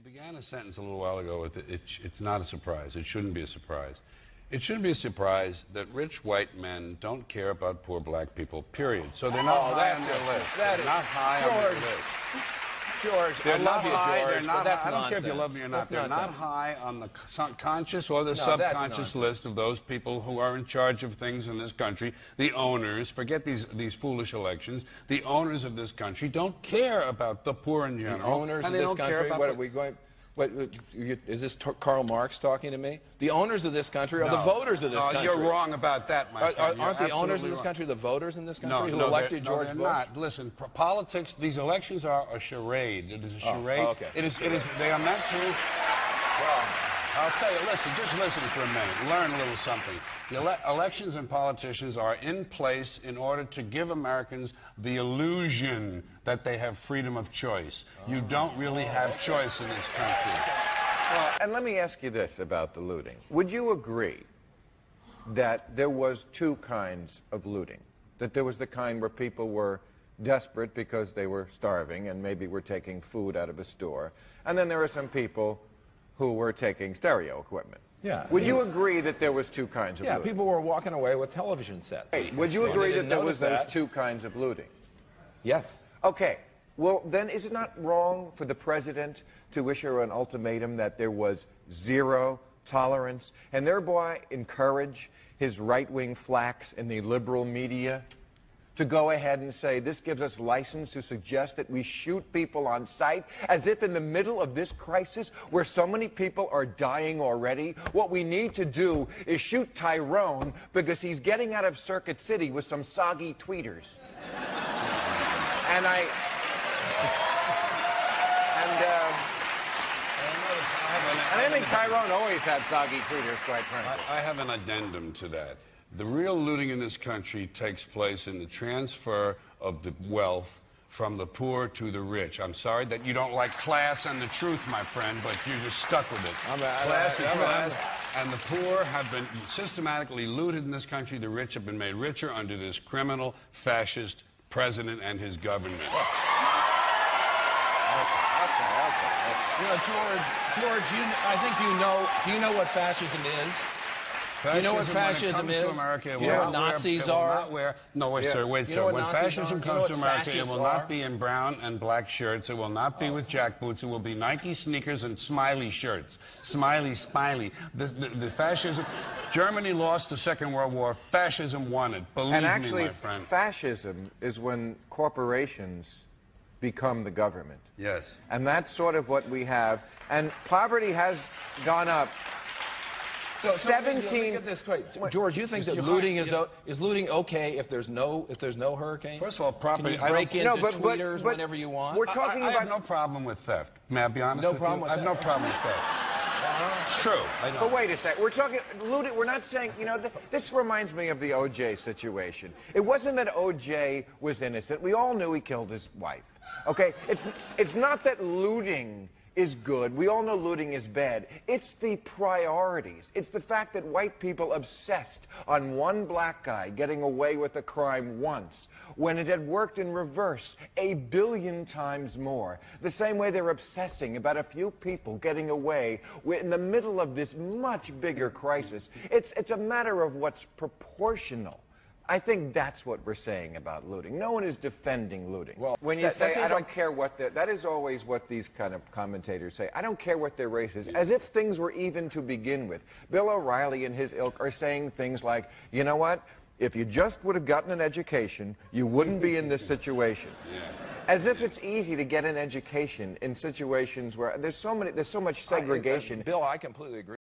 began a sentence a little while ago with it's not a surprise. It shouldn't be a surprise. It shouldn't be a surprise that rich white men don't care about poor black people, period. So they're not high on their list. They're not high on their list. George, they're not high. George, they're not that's high. I don't care nonsense. if you love me or not. That's They're nonsense. not high on the conscious or the subconscious list of those people who are in charge of things in this country. The owners, forget these foolish elections, the owners of this country don't care about the poor in general. The owners of this country, what are we going... is this Karl Marx talking to me? The owners of this country are the voters of this country. You're wrong about that, my friend. Aren't the owners of this country the voters in this country who elected George Bush? No, they're not. Listen, politics, these elections are a charade. It is a charade. Okay. They are meant to... Well, I'll tell you, just listen for a minute. Learn a little something. The elections and politicians are in place in order to give Americans the illusion that they have freedom of choice. You don't really have choice in this country. Well, and let me ask you this about the looting. Would you agree that there was two kinds of looting? That there was the kind where people were desperate because they were starving and maybe were taking food out of a store, and then there were some people who were taking stereo equipment. Yeah. Would you agree that there was two kinds of looting? Yeah, people were walking away with television sets. Hey, would you agree that there was those two kinds of looting? Yes. Okay. Well, then is it not wrong for the president to issue an ultimatum that there was zero tolerance and thereby encourage his right-wing flacks in the liberal media to go ahead and say this gives us license to suggest that we shoot people on sight, as if in the middle of this crisis where so many people are dying already, what we need to do is shoot Tyrone because he's getting out of Circuit City with some soggy tweeters. And I think Tyrone always had soggy tweeters, quite frankly. I have an addendum to that. The real looting in this country takes place in the transfer of the wealth from the poor to the rich. I'm sorry that you don't like class and the truth, my friend, but you're just stuck with it. Class and the poor have been systematically looted in this country. The rich have been made richer under this criminal, fascist president and his government. You know, George, I think do you know what fascism is? Fascism, you know what fascism when it comes is? to America, You know what Nazis are? No, wait, sir, wait, sir. When fascism comes to America, it will not be in brown and black shirts. It will not be with jack boots. It will be Nike sneakers and smiley shirts. Smiley. The fascism... Germany lost the Second World War. Fascism won it. Believe and actually, me, my friend. Fascism is when corporations become the government. Yes. And that's sort of what we have. And poverty has gone up. So 17. Get this straight. George, you think that looting is looting okay if there's no hurricane? First of all, property. Can you break into tweeters whenever you want? We're talking I about have no problem with theft. May I be honest with you? Problem with I have no problem with theft. It's true. But wait a sec. We're talking looting. We're not saying, you know, this reminds me of the O.J. situation. It wasn't that O.J. was innocent. We all knew he killed his wife. Okay? It's not that looting is good. We all know looting is bad. It's the priorities. It's the fact that white people obsessed on one black guy getting away with a crime once, when it had worked in reverse 1 billion times more. The same way they're obsessing about a few people getting away in the middle of this much bigger crisis. It's a matter of what's proportional. I think that's what we're saying about looting. No one is defending looting. Well, when you say, I don't care what that is always what these kind of commentators say. I don't care what their race is, as if things were even to begin with. Bill O'Reilly and his ilk are saying things like, you know what? If you just would have gotten an education, you wouldn't be in this situation. Yeah. As if it's easy to get an education in situations where there's so much segregation. Bill, I completely agree.